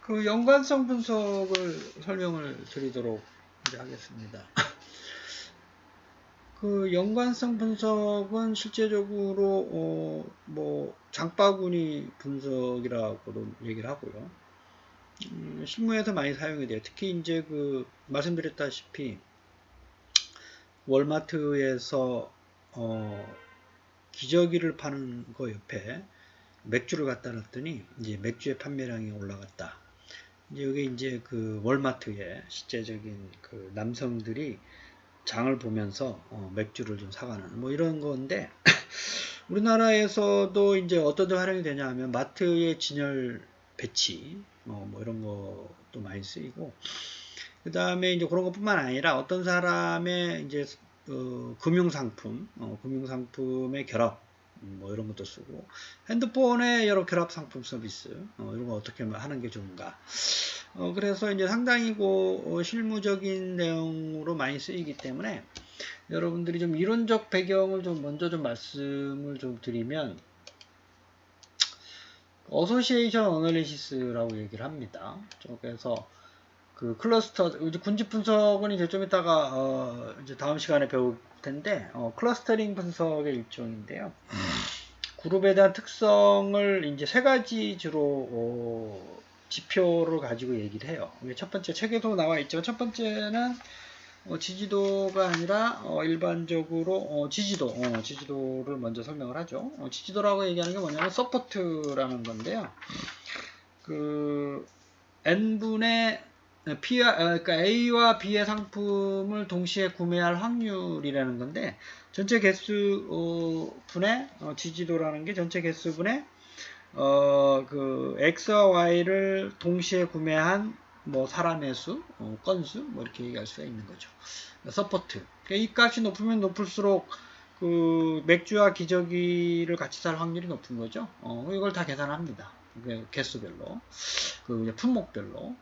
그 연관성 분석을 설명을 드리도록 이제 하겠습니다. 그 연관성 분석은 실제적으로 뭐 장바구니 분석이라고도 얘기를 하고요. 실무에서 많이 사용이 돼요. 특히 이제 그 말씀드렸다시피 월마트에서 기저귀를 파는 거 옆에 맥주를 갖다 놨더니 이제 맥주의 판매량이 올라갔다. 이제 여기 이제 그 월마트의 실제적인 그 남성들이 장을 보면서 맥주를 좀 사가는 뭐 이런 건데 우리나라에서도 이제 어떤 데 활용이 되냐 하면 마트의 진열 배치 뭐 이런 것도 많이 쓰이고 그 다음에 이제 그런 것뿐만 아니라 어떤 사람의 이제 금융상품의 결합 뭐 이런 것도 쓰고 핸드폰의 여러 결합 상품 서비스 이런 거 어떻게 하는 게 좋은가 그래서 이제 상당히 실무적인 내용으로 많이 쓰이기 때문에 여러분들이 좀 이론적 배경을 좀 먼저 좀 말씀을 좀 드리면 어소시에이션 어널리시스라고 얘기를 합니다. 그래서 그 클러스터 군집 분석은 이제 좀 이따가 이제 다음 시간에 배울 텐데 클러스터링 분석의 일종인데요. 그룹에 대한 특성을 이제 세 가지 주로 지표를 가지고 얘기를 해요. 첫 번째 책에도 나와 있지만 첫 번째는 지지도가 아니라 일반적으로 지지도를 먼저 설명을 하죠. 지지도라고 얘기하는 게 뭐냐면 서포트라는 건데요. 그 n분의 그러니까 A와 B의 상품을 동시에 구매할 확률이라는 건데 전체 개수 분의 지지도라는 게 전체 개수 분의 그 X와 Y를 동시에 구매한 뭐 사람의 수, 건수 뭐 이렇게 얘기할 수가 있는 거죠. 서포트. 그러니까 이 값이 높으면 높을수록 그 맥주와 기저귀를 같이 살 확률이 높은 거죠. 이걸 다 계산합니다. 개수별로, 그 품목별로.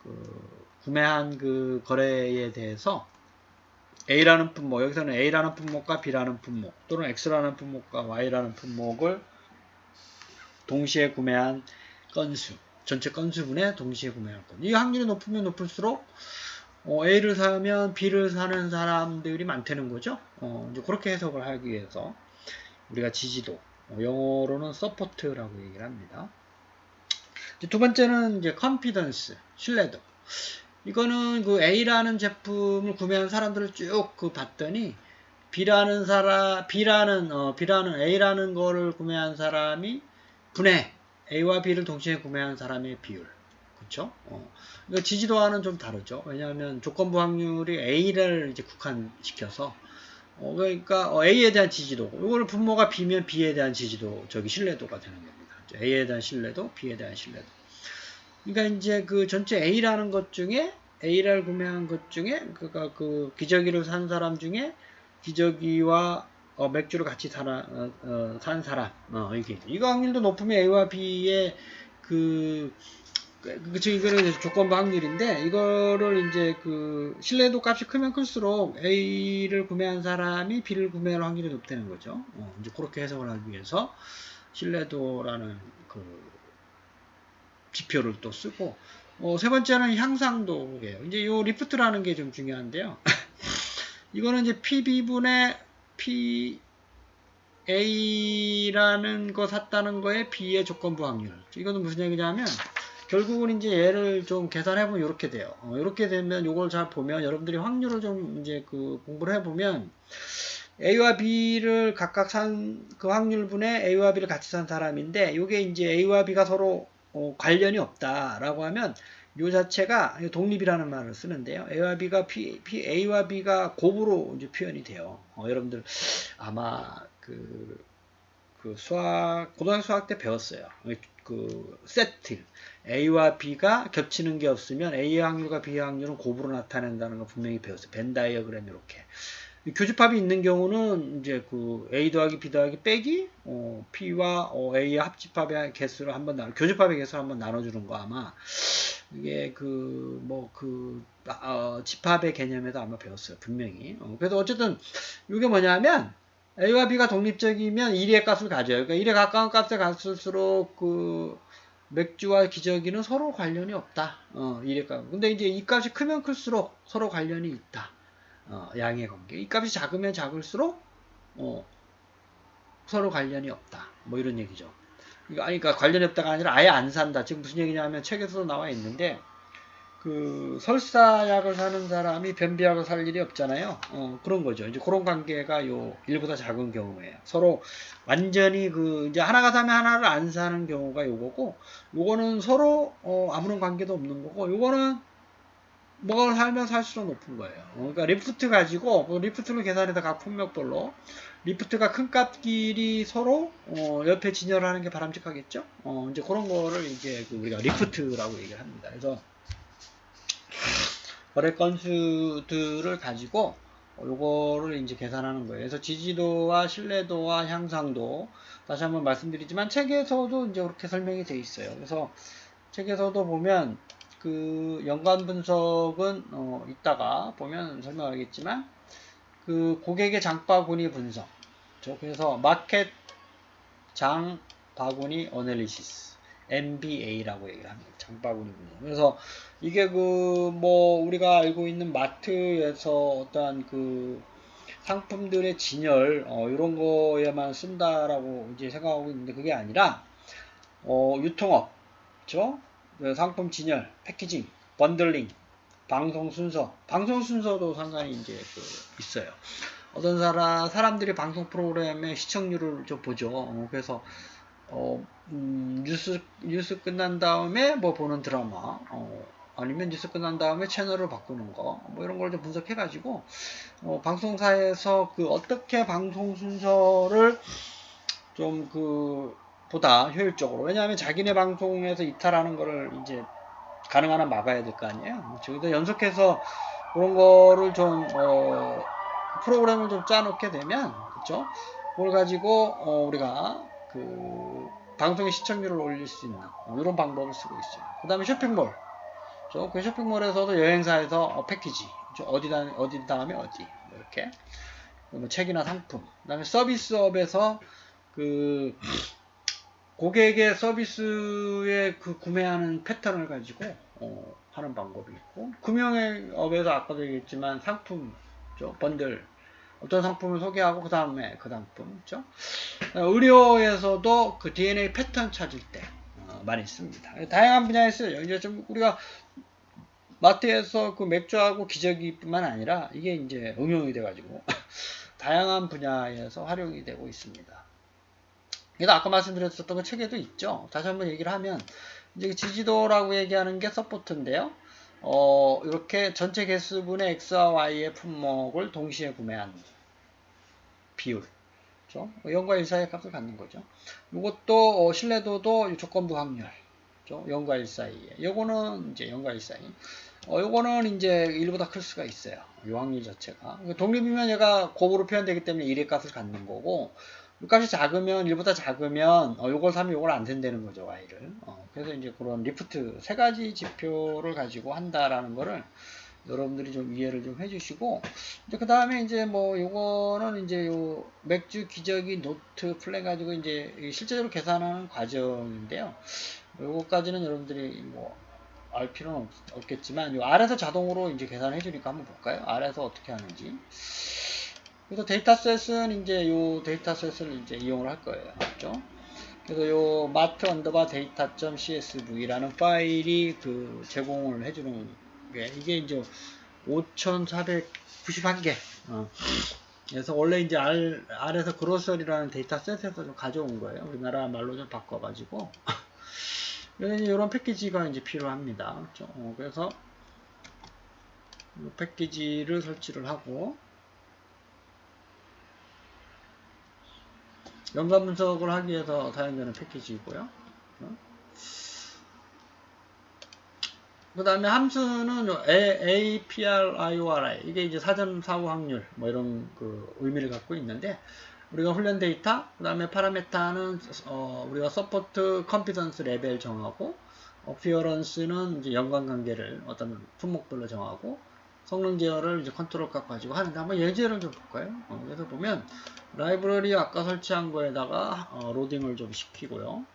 그 구매한 그 거래에 대해서 A라는 품목, 여기서는 A라는 품목과 B라는 품목 또는 X라는 품목과 Y라는 품목을 동시에 구매한 건수, 전체 건수분의 동시에 구매한 건. 이 확률이 높으면 높을수록 A를 사면 B를 사는 사람들이 많다는 거죠. 이제 그렇게 해석을 하기 위해서 우리가 지지도, 영어로는 support라고 얘기를 합니다. 두 번째는 이제 confidence, 신뢰도. 이거는 그 A라는 제품을 구매한 사람들을 쭉 봤더니 B라는 A라는 거를 구매한 사람이 분의 A와 B를 동시에 구매한 사람의 비율. 그렇죠? 지지도와는 좀 다르죠. 왜냐하면 조건부 확률이 A를 이제 국한시켜서 그러니까 A에 대한 지지도, 이거를 분모가 B면 B에 대한 지지도, 신뢰도가 되는 겁니다. A에 대한 신뢰도, B에 대한 신뢰도. 그러니까 이제 그 전체 A라는 것 중에 A를 구매한 것 중에 그러니까 그 기저귀를 산 사람 중에 기저귀와 맥주를 같이 산 사람 이거 확률도 높으면 A와 B의 그쵸, 이거는 조건부 확률인데 이거를 이제 그 신뢰도 값이 크면 클수록 A를 구매한 사람이 B를 구매할 확률이 높다는 거죠. 이제 그렇게 해석을 하기 위해서 신뢰도라는 그 지표를 또 쓰고 세 번째는 향상도예요. 이제 요 리프트라는 게 좀 중요한데요. 이거는 이제 PB분의 PA라는 거 샀다는 거에 B의 조건부 확률. 이거는 무슨 얘기냐면 결국은 이제 얘를 좀 계산해보면 이렇게 돼요. 이렇게 되면 이걸 잘 보면 여러분들이 확률을 좀 이제 그 공부를 해보면 A와 B를 각각 산 그 확률분의 A와 B를 같이 산 사람인데 이게 이제 A와 B가 서로 관련이 없다라고 하면 요 자체가 독립이라는 말을 쓰는데요. A와 B가 곱으로 이제 표현이 돼요. 여러분들 아마 고등학교 수학 때 배웠어요. 그 세트 A와 B가 겹치는 게 없으면 A의 확률과 B의 확률은 곱으로 나타낸다는 거 분명히 배웠어요. 벤 다이어그램 이렇게. 교집합이 있는 경우는 이제 그 A 더하기 B 더하기 빼기 P와 A의 합집합의 개수를 한번 교집합의 개수를 한번 나눠주는 거 아마 이게 집합의 개념에도 아마 배웠어요. 분명히. 그래서 어쨌든 이게 뭐냐면 A와 B가 독립적이면 1의 값을 가져요. 그러니까 1에 가까운 값에 갔을수록 맥주와 기저귀는 서로 관련이 없다. 이래가. 근데 이제 이 값이 크면 클수록 서로 관련이 있다. 양의 관계. 이 값이 작으면 작을수록 서로 관련이 없다. 뭐 이런 얘기죠. 그러니까 관련이 없다가 아니라 아예 안 산다. 지금 무슨 얘기냐면 책에서도 나와 있는데 그 설사약을 사는 사람이 변비약을 살 일이 없잖아요. 그런 거죠. 이제 그런 관계가 요 1보다 작은 경우에요. 서로 완전히 그 이제 하나가 사면 하나를 안 사는 경우가 요거고, 요거는 서로 아무런 관계도 없는 거고, 요거는 뭐가 살면 살수록 높은 거예요. 그러니까 리프트 가지고 리프트를 계산해서 각 폭력별로 리프트가 큰 값끼리 서로 옆에 진열하는 게 바람직하겠죠. 이제 그런 거를 이제 우리가 리프트라고 얘기를 합니다. 그래서 거래 건수들을 가지고 요거를 이제 계산하는 거예요. 그래서 지지도와 신뢰도와 향상도 다시 한번 말씀드리지만 책에서도 이제 그렇게 설명이 되어 있어요. 그래서 책에서도 보면 그 연관 분석은 이따가 보면 설명하겠지만 그 고객의 장바구니 분석, 그래서 마켓 장 바구니 어널리시스 MBA라고 얘기를 합니다. 장바구니 분석. 그래서 이게 그 뭐 우리가 알고 있는 마트에서 어떠한 그 상품들의 진열 이런 거에만 쓴다라고 이제 생각하고 있는데 그게 아니라 유통업, 그렇죠? 상품 진열, 패키징, 번들링, 방송 순서도 상당히 이제 있어요. 어떤 사람들이 방송 프로그램의 시청률을 좀 보죠. 그래서 뉴스 끝난 다음에 뭐 보는 드라마, 아니면 뉴스 끝난 다음에 채널을 바꾸는 거, 뭐 이런 걸 좀 분석해가지고 방송사에서 그 어떻게 방송 순서를 좀 보다 효율적으로, 왜냐하면 자기네 방송에서 이탈하는 거를 이제 가능한 한 막아야 될 거 아니에요. 저기도 연속해서 그런 거를 좀 프로그램을 좀 짜놓게 되면, 그렇죠? 그걸 가지고 우리가 그 방송의 시청률을 올릴 수 있는 이런 방법을 쓰고 있어요. 그 다음에 쇼핑몰, 그렇죠? 그 쇼핑몰에서도 여행사에서 패키지, 그렇죠? 어디다 하면 어디, 뭐 이렇게 뭐 책이나 상품, 그 다음에 서비스업에서 그 고객의 서비스에 그 구매하는 패턴을 가지고 하는 방법이 있고, 금융업에서 아까도 얘기했지만 상품, 번들, 어떤 상품을 소개하고 그 다음에 그 상품, 그렇죠? 의료에서도 그 DNA 패턴 찾을 때 많이 씁니다. 다양한 분야에 쓰여요. 이제 좀 우리가 마트에서 그 맥주하고 기저귀뿐만 아니라 이게 이제 응용이 돼가지고 다양한 분야에서 활용이 되고 있습니다. 그래서 아까 말씀드렸었던 그 책에도 있죠. 다시 한번 얘기를 하면 이제 지지도라고 얘기하는 게 서포트인데요. 이렇게 전체 개수분의 X와 Y의 품목을 동시에 구매한 비율, 그렇죠? 0과 1 사이의 값을 갖는 거죠. 이것도 신뢰도도 조건부 확률, 그렇죠? 0과 1 사이에. 요거는 이제 0과 1 사이. 요거는 이제 1보다 클 수가 있어요. 요 확률 자체가. 독립이면 얘가 곱으로 표현되기 때문에 1의 값을 갖는 거고, 이 값이 작으면 1보다 작으면 요걸 사면 요걸 안 된다는 거죠, y를. 그래서 이제 그런 리프트 세 가지 지표를 가지고 한다라는 거를 여러분들이 좀 이해를 좀 해주시고, 이제 그 다음에 이제 뭐 요거는 이제 요 맥주 기저귀 노트 플랜 가지고 이제 실제적으로 계산하는 과정인데요. 요거까지는 여러분들이 뭐 알 필요는 없겠지만 요 아래에서 자동으로 이제 계산해 주니까 한번 볼까요? 아래에서 어떻게 하는지. 그래서 데이터셋은 이제 요 데이터셋을 이제 이용을 할 거예요. 그렇죠? 그래서 요 마트 언더바 데이터.csv라는 파일이 그 제공을 해주는 게 이게 이제 5,491개. 그래서 원래 이제 R에서 그로서리라는 데이터셋에서 좀 가져온 거예요. 우리나라 말로 좀 바꿔가지고. 그래서 이런 패키지가 이제 필요합니다. 그렇죠? 그래서 이 패키지를 설치를 하고 연관 분석을 하기 위해서 사용되는 패키지이고요. 그 다음에 함수는 APRIORI 이게 이제 사전 사후 확률 뭐 이런 그 의미를 갖고 있는데 우리가 훈련 데이터 그 다음에 파라메타는 우리가 서포트 컨피던스 레벨 정하고 어피어런스는 이제 연관관계를 어떤 품목별로 정하고 성능 제어를 이제 컨트롤 값 가지고 하는데 한번 예제를 좀 볼까요? 그래서 보면 라이브러리 아까 설치한 거에다가 로딩을 좀 시키고요.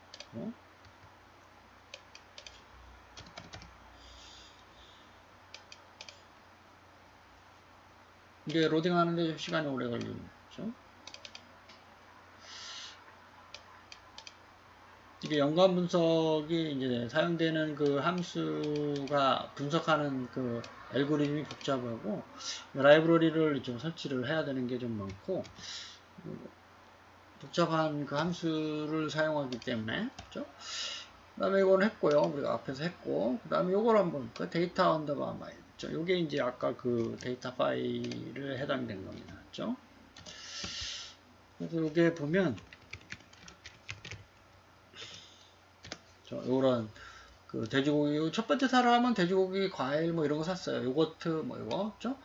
이게 로딩하는데 좀 시간이 오래 걸리죠. 이게 연관 분석이 이제 사용되는 그 함수가 분석하는 그 알고리즘이 복잡하고 라이브러리를 좀 설치를 해야 되는 게 좀 많고 복잡한 그 함수를 사용하기 때문에 그렇죠? 그 다음에 이건 했고요. 우리가 앞에서 했고 그 다음에 요걸 한번 볼까요? 데이터 언더바 마일 그렇죠? 요게 이제 아까 그 데이터 파일에 해당된 겁니다. 그렇죠? 그래서 요게 보면 요런 그 돼지고기 첫 번째 사람은 돼지고기 과일 뭐 이런 거 샀어요. 요거트 뭐 이거 그죠?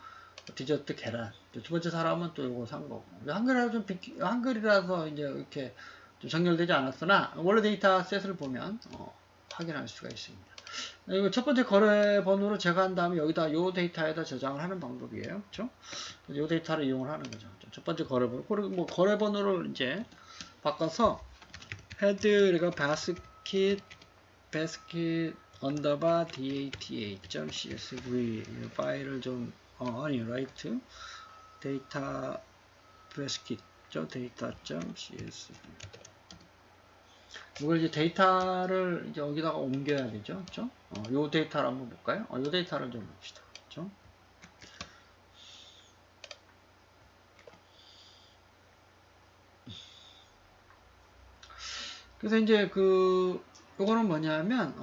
디저트 계란. 두 번째 사람은 또 요거 산 거고. 한글이라서 좀 한글이라서 이제 이렇게 좀 정렬되지 않았으나 원래 데이터셋을 보면 확인할 수가 있습니다. 이거 첫 번째 거래 번호로 제가 한 다음에 여기다 요 데이터에다 저장을 하는 방법이에요. 그렇죠? 요 데이터를 이용을 하는 거죠. 첫 번째 거래 번호. 그리고 뭐 거래 번호를 이제 바꿔서 헤드 우리가 basket 언더바 data.csv 파일을 좀 아니 write 데이터 basket data.csv 이걸 이제 데이터를 이제 여기다가 옮겨야 되죠. 그렇죠? 요 데이터를 한번 볼까요? 요 데이터를 좀 봅시다. 그렇죠? 그래서 이제 요거는 뭐냐면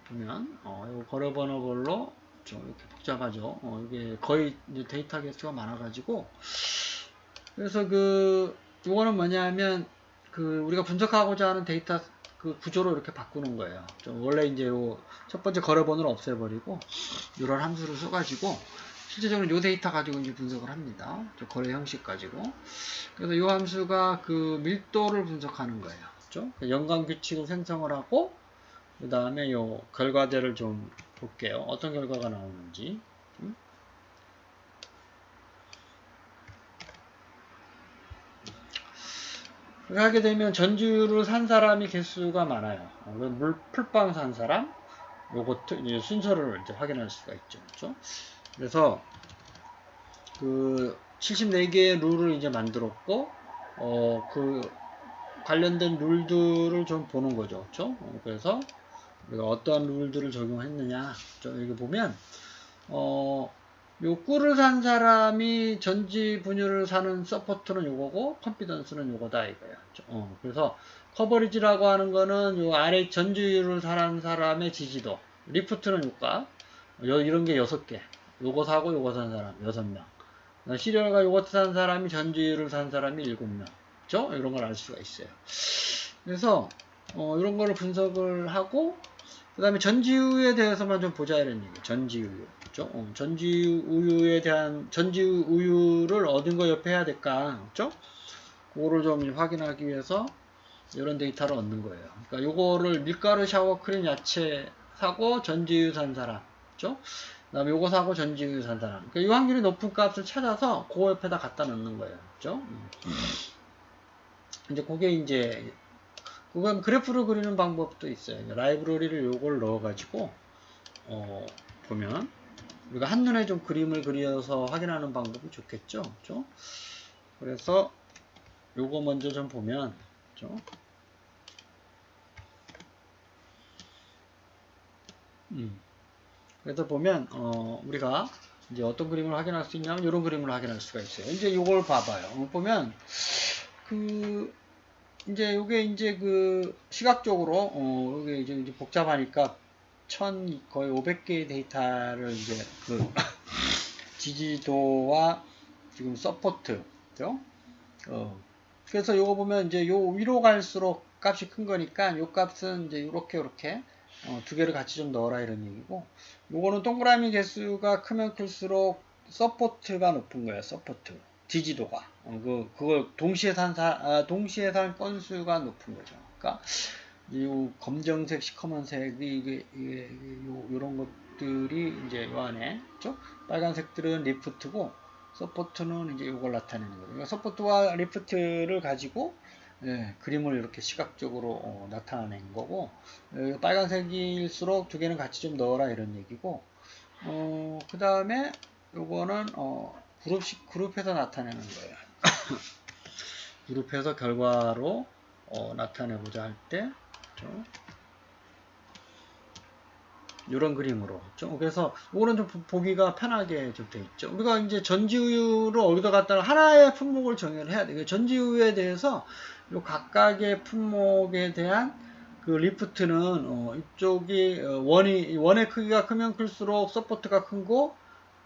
보면 요 거래 번호별로 좀 이렇게 복잡하죠. 이게 거의 이제 데이터 개수가 많아가지고 그래서 요거는 뭐냐면 우리가 분석하고자 하는 데이터 그 구조로 이렇게 바꾸는 거예요. 좀 원래 이제 요 첫 번째 거래 번호를 없애버리고 이런 함수를 써가지고 실제적으로 요 데이터 가지고 이제 분석을 합니다. 거래 형식 가지고. 그래서 요 함수가 그 밀도를 분석하는 거예요. 그렇죠? 연관 규칙을 생성을 하고 그 다음에 요 결과들을 좀 볼게요. 어떤 결과가 나오는지. 하게 되면 전주를 산 사람이 개수가 많아요. 풀빵 산 사람, 요것도 이제 순서를 이제 확인할 수가 있죠. 그렇죠? 그래서 74개의 룰을 이제 만들었고, 관련된 룰들을 좀 보는 거죠. 그렇죠? 그래서 우리가 어떠한 룰들을 적용했느냐. 여기 보면, 요 꿀을 산 사람이 전지 분유를 사는 서포트는 요거고 컨피던스는 요거다 이거야. 그래서 커버리지라고 하는 거는 요 아래 전지율을 사는 사람의 지지도, 리프트는 요가 이런 게 6개. 요거 사고 요거 산 사람 6명. 시리얼과 요거트 산 사람이 전지율을 산 사람이 7명. 그죠? 이런 걸 알 수가 있어요. 그래서 이런 거를 분석을 하고 그 다음에 전지우유에 대해서만 좀 보자 이런 얘기. 전지우유. 그죠? 전지우유에 대한 전지우유를 얻은 거 옆에 해야 될까? 그죠? 그거를 좀 확인하기 위해서 이런 데이터를 얻는 거예요. 그러니까 요거를 밀가루 샤워 크림 야채 사고 전지우유 산 사람. 그죠? 그 다음에 요거 사고 전지우유 산 사람. 그러니까 이 확률이 높은 값을 찾아서 그 옆에다 갖다 넣는 거예요. 그죠? 이제 그게 이제 그건 그래프를 그리는 방법도 있어요. 라이브러리를 요걸 넣어가지고 보면 우리가 한눈에 좀 그림을 그려서 확인하는 방법이 좋겠죠. 그렇죠? 그래서 요거 먼저 좀 보면 그렇죠? 그래서 보면 우리가 이제 어떤 그림을 확인할 수 있냐면 이런 그림을 확인할 수가 있어요. 이제 요걸 봐봐요. 보면 이제 요게 이제 시각적으로 요게 이제 복잡하니까 거의 500개의 데이터를 이제 지지도와 지금 서포트 죠? 그래서 요거 보면 이제 요 위로 갈수록 값이 큰 거니까 요 값은 이제 요렇게 두 개를 같이 좀 넣어라 이런 얘기고 요거는 동그라미 개수가 크면 클수록 서포트가 높은 거예요. 서포트 지지도가 그걸 동시에 동시에 산 건수가 높은 거죠. 그러니까 이 검정색, 시커먼색이 요런 것들이 이제 요 안에 그렇죠? 빨간색들은 리프트고 서포트는 이제 이걸 나타내는 거예요. 그러니까 서포트와 리프트를 가지고 그림을 이렇게 시각적으로 나타낸 거고 빨간색일수록 두 개는 같이 좀 넣어라 이런 얘기고 그 다음에 요거는 그룹해서 나타내는 거예요. 그룹해서 결과로 나타내고자 할 때 이런 그림으로. 그래서 이거는 좀 보기가 편하게 좀 돼 있죠. 우리가 이제 전지우유를 어디다 갖다가 하나의 품목을 정의를 해야 돼요. 전지우유에 대해서 요 각각의 품목에 대한 그 리프트는 이쪽이 원의 크기가 크면 클수록 서포트가 큰고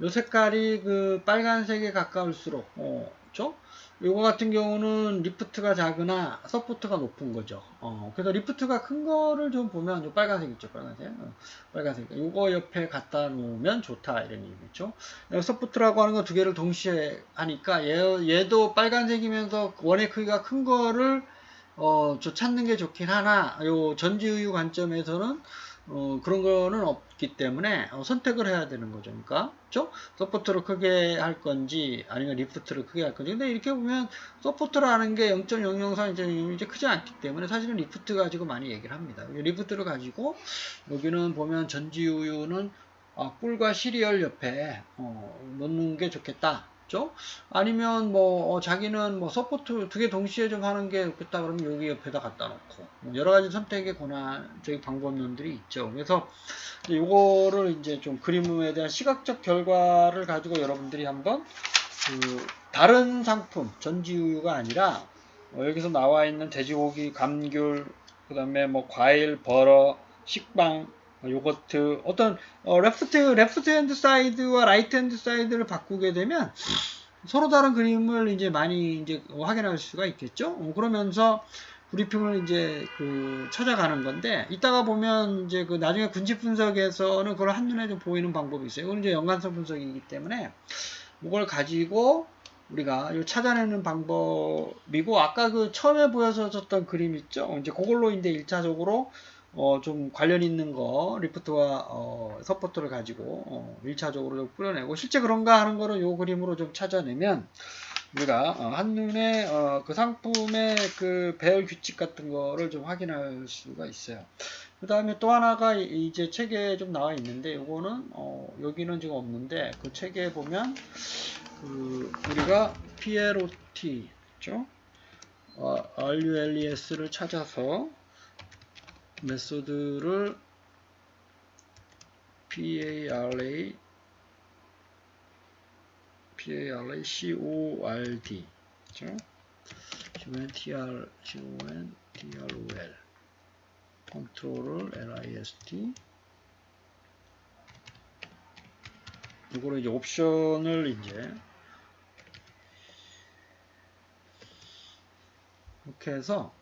요 색깔이 그 빨간색에 가까울수록 그렇죠? 요거 같은 경우는 리프트가 작으나 서포트가 높은 거죠. 그래서 리프트가 큰 거를 좀 보면 요 빨간색 있죠, 빨간색. 빨간색. 요거 옆에 갖다 놓으면 좋다 이런 얘기죠. 서포트라고 하는 거 두 개를 동시에 하니까 얘도 빨간색이면서 원의 크기가 큰 거를 찾는 게 좋긴 하나 요 전지우유 관점에서는 그런 거는 없기 때문에 선택을 해야 되는 거죠. 그러니까 그렇죠? 서포트를 크게 할 건지 아니면 리프트를 크게 할 건지. 근데 이렇게 보면 서포트라는 게 0.003 이제 크지 않기 때문에 사실은 리프트 가지고 많이 얘기를 합니다. 리프트를 가지고 여기는 보면 전지우유는 꿀과 시리얼 옆에 놓는 게 좋겠다. 그죠? 아니면 자기는 서포트 두 개 동시에 좀 하는 게 좋겠다 그러면 여기 옆에다 갖다 놓고 여러 가지 선택의 권한적인 방법론들이 있죠. 그래서 요거를 이제 좀 그림에 대한 시각적 결과를 가지고 여러분들이 한번 다른 상품 전지우유가 아니라 여기서 나와 있는 돼지고기, 감귤, 그 다음에 과일, 버터, 식빵, 요거트 어떤 레프트 핸드 사이드와 라이트 핸드 사이드를 바꾸게 되면 서로 다른 그림을 이제 많이 이제 확인할 수가 있겠죠. 그러면서 브리핑을 이제 찾아가는 건데 이따가 보면 이제 나중에 군집 분석에서는 그걸 한눈에 좀 보이는 방법이 있어요. 이건 이제 연관성 분석이기 때문에 이걸 가지고 우리가 찾아내는 방법이고 아까 처음에 보여줬던 그림 있죠. 이제 그걸로 이제 1차적으로 좀 관련 있는 거 리프트와 서포트를 가지고 1차적으로 좀 뿌려내고 실제 그런가 하는 거를 요 그림으로 좀 찾아내면 우리가 한눈에 그 상품의 그 배열 규칙 같은 거를 좀 확인할 수가 있어요. 그 다음에 또 하나가 이제 책에 좀 나와 있는데 요거는 여기는 지금 없는데 그 책에 보면 우리가 PLOT 죠? RULES를 찾아서 메소드를 PARA CORD 그렇죠? CONTROL 컨트롤을 LIST 이거로 이제 옵션을 이제 이렇게 해서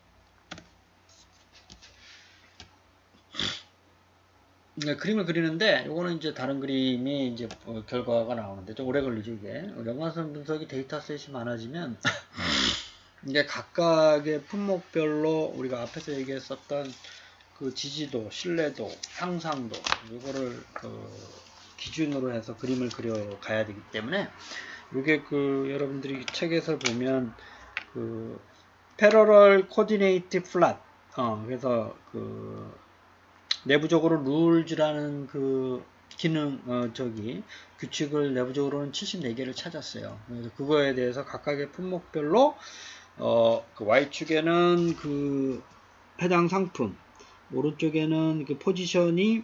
그림을 그리는데 요거는 이제 다른 그림이 이제 결과가 나오는데 좀 오래 걸리죠 이게. 연관성 분석이 데이터셋이 많아지면 이게 각각의 품목별로 우리가 앞에서 얘기했었던 그 지지도, 신뢰도, 향상도 이거를 기준으로 해서 그림을 그려 가야 되기 때문에 이게 여러분들이 책에서 보면 패러럴 코디네이트 플랫 그래서 내부적으로 룰즈라는 기능 규칙을 내부적으로는 74개를 찾았어요. 그래서 그거에 대해서 각각의 품목별로 Y축에는 해당 상품, 오른쪽에는 포지션이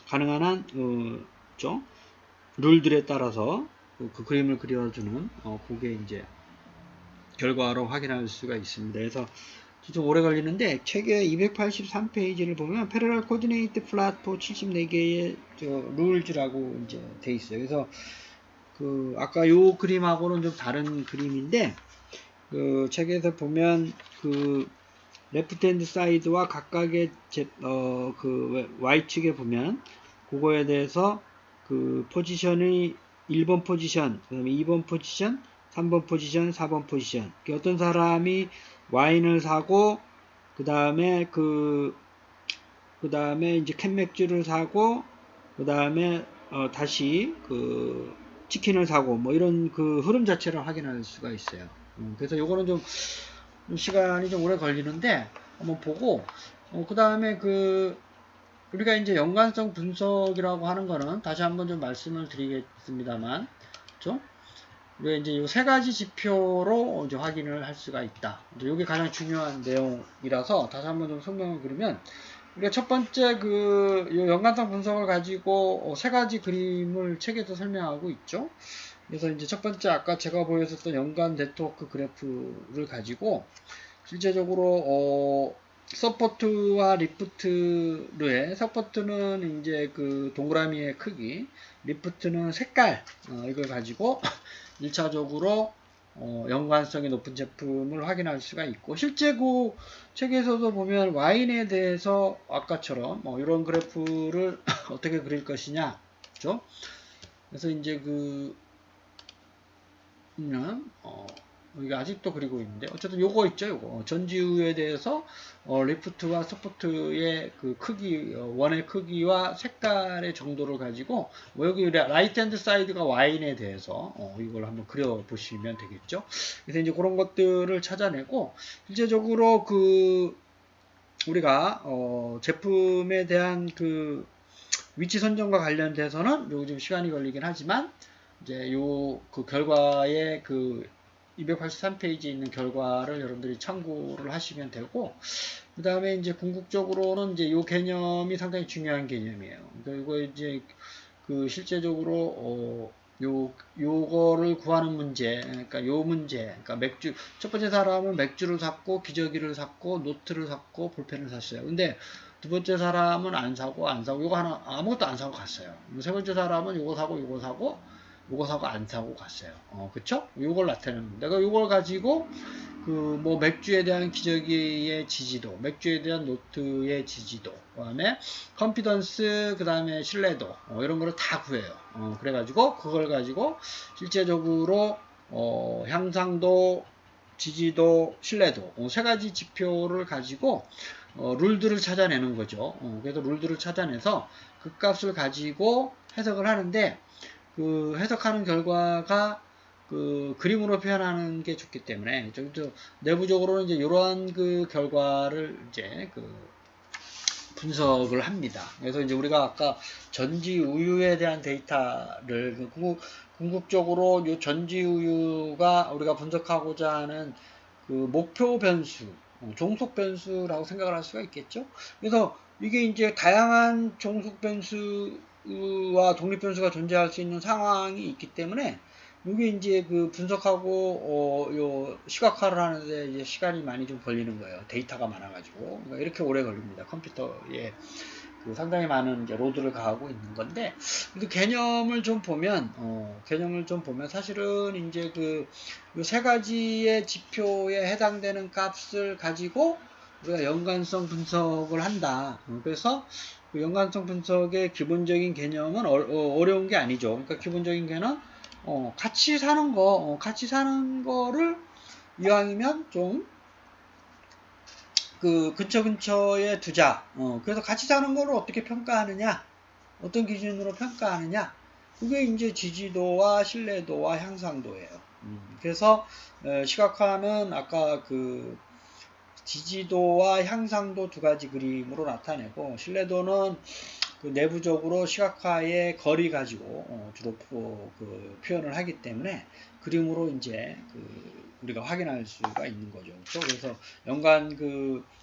가능한 한 룰들에 따라서 그 그림을 그려주는 그게 이제 결과로 확인할 수가 있습니다. 그래서 좀 오래 걸리는데 책의 283페이지를 보면 패러럴 코디네이트 플랫포 74개의 룰즈라고 이제 돼 있어요. 그래서 아까 요 그림하고는 좀 다른 그림인데 책에서 보면 레프트 핸드 사이드와 각각의 Y축에 보면 그거에 대해서 포지션이 1번 포지션, 그 다음에 2번 포지션, 3번 포지션, 4번 포지션. 어떤 사람이 와인을 사고 그 다음에 이제 캔맥주를 사고 그 다음에 다시 치킨을 사고 이런 흐름 자체를 확인할 수가 있어요. 그래서 요거는 좀 시간이 좀 오래 걸리는데 한번 보고 그 다음에 우리가 이제 연관성 분석이라고 하는 거는 다시 한번 좀 말씀을 드리겠습니다만 그렇죠? 우리가 이제 이 세 가지 지표로 이제 확인을 할 수가 있다. 이게 가장 중요한 내용이라서 다시 한번 좀 설명을 드리면, 우리가 첫 번째 요 연관성 분석을 가지고 세 가지 그림을 책에서 설명하고 있죠. 그래서 이제 첫 번째 아까 제가 보여줬던 연관 네트워크 그래프를 가지고 실제적으로 서포트와 리프트의 서포트는 이제 그 동그라미의 크기, 리프트는 색깔, 이걸 가지고 1차적으로 연관성이 높은 제품을 확인할 수가 있고, 실제 그 책에서도 보면 와인에 대해서 아까처럼 이런 그래프를 어떻게 그릴 것이냐, 그죠? 그래서 이제 여기가 아직도 그리고 있는데, 어쨌든 요거 있죠, 요거. 전지우에 대해서, 리프트와 서포트의 그 크기, 원의 크기와 색깔의 정도를 가지고, 여기 라이트 핸드 사이드가 와인에 대해서, 이걸 한번 그려보시면 되겠죠. 그래서 이제 그런 것들을 찾아내고, 실제적으로 우리가, 제품에 대한 위치 선정과 관련돼서는 요즘 시간이 걸리긴 하지만, 이제 그 결과에 283페이지에 있는 결과를 여러분들이 참고를 하시면 되고, 그 다음에 이제 궁극적으로는 이제 요 개념이 상당히 중요한 개념이에요. 그러니까 이거 이제 실제적으로 요거를 구하는 문제, 그러니까 요 문제, 그러니까 첫 번째 사람은 맥주를 샀고, 기저귀를 샀고, 노트를 샀고, 볼펜을 샀어요. 근데 두 번째 사람은 안 사고, 요거 하나, 아무것도 안 사고 갔어요. 세 번째 사람은 요거 사고, 안 사고 갔어요. 그쵸? 요걸 나타내는, 내가 요걸 가지고, 뭐, 맥주에 대한 기저귀의 지지도, 맥주에 대한 노트의 지지도, 그 다음에 컨피던스, 그 다음에 신뢰도, 이런 거를 다 구해요. 그래가지고, 그걸 가지고, 실제적으로, 향상도, 지지도, 신뢰도, 세 가지 지표를 가지고, 룰들을 찾아내는 거죠. 그래서 룰들을 찾아내서 그 값을 가지고 해석을 하는데, 해석하는 결과가 그림으로 표현하는 게 좋기 때문에 좀 내부적으로는 이제 이러한 결과를 이제 분석을 합니다. 그래서 이제 우리가 아까 전지 우유에 대한 데이터를 궁극적으로 이 전지 우유가 우리가 분석하고자 하는 목표 변수, 종속 변수라고 생각을 할 수가 있겠죠. 그래서 이게 이제 다양한 종속 변수와 독립 변수가 존재할 수 있는 상황이 있기 때문에 이게 이제 분석하고 요 시각화를 하는데 이제 시간이 많이 좀 걸리는 거예요. 데이터가 많아가지고. 그러니까 이렇게 오래 걸립니다. 컴퓨터에 상당히 많은 이제 로드를 가하고 있는 건데, 개념을 좀 보면 사실은 이제 요 세 가지의 지표에 해당되는 값을 가지고 우리가 연관성 분석을 한다. 그래서 연관성 분석의 기본적인 개념은 어려운 게 아니죠. 그러니까 기본적인 개념, 같이 사는 거를 이왕이면 좀 근처에 두자. 그래서 같이 사는 거를 어떻게 평가하느냐? 어떤 기준으로 평가하느냐? 그게 이제 지지도와 신뢰도와 향상도예요. 그래서 시각화는 아까 지지도와 향상도 두 가지 그림으로 나타내고, 신뢰도는 내부적으로 시각화의 거리 가지고 주로 표현을 하기 때문에 그림으로 이제 우리가 확인할 수가 있는 거죠. 그렇죠? 그래서 연관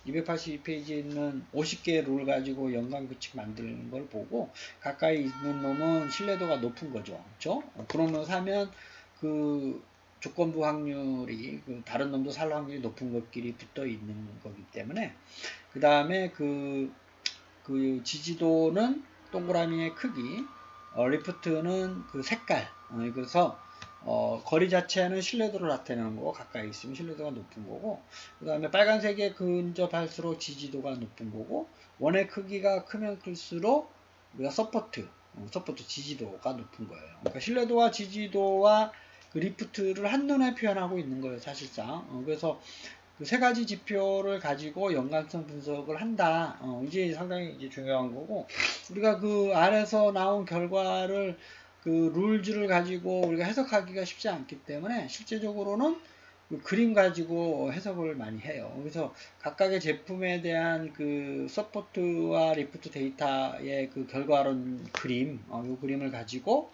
282페이지에 있는 50개의 룰 가지고 연관 규칙 만드는 걸 보고 가까이 있는 놈은 신뢰도가 높은 거죠. 그렇죠? 그러면서 하면 조건부 확률이 다른 놈도 살 확률이 높은 것끼리 붙어 있는 거기 때문에, 그 다음에 지지도는 동그라미의 크기, 리프트는 색깔, 그래서 거리 자체는 신뢰도를 나타내는 거고, 가까이 있으면 신뢰도가 높은 거고, 그 다음에 빨간색에 근접할수록 지지도가 높은 거고, 원의 크기가 크면 클수록 우리가 서포트 지지도가 높은 거예요. 그러니까 신뢰도와 지지도와 리프트를 한눈에 표현하고 있는 거예요, 사실상. 그래서 세 가지 지표를 가지고 연관성 분석을 한다. 이제 상당히 이제 중요한 거고, 우리가 안에서 나온 결과를 룰즈를 가지고 우리가 해석하기가 쉽지 않기 때문에 실제적으로는 그림 가지고 해석을 많이 해요. 그래서 각각의 제품에 대한 서포트와 리프트 데이터의 결과론 그림, 이 그림을 가지고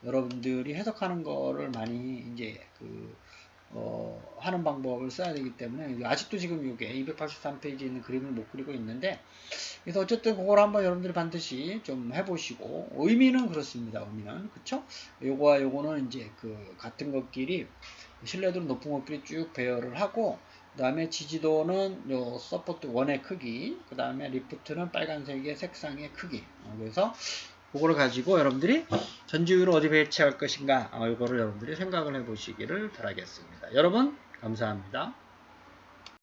여러분들이 해석하는 거를 많이 이제 하는 방법을 써야 되기 때문에 아직도 지금 이게 283페이지에 있는 그림을 못 그리고 있는데, 그래서 어쨌든 그걸 한번 여러분들이 반드시 좀 해보시고, 의미는 그렇습니다. 의미는 그쵸? 요거와 요거는 이제 같은 것끼리 신뢰도는 높은 것끼리 쭉 배열을 하고, 그 다음에 지지도는 요 서포트 1의 크기, 그 다음에 리프트는 빨간색의 색상의 크기. 그래서 그거를 가지고 여러분들이 전지율을 어디 배치할 것인가, 이거를 여러분들이 생각을 해보시기를 바라겠습니다. 여러분 감사합니다.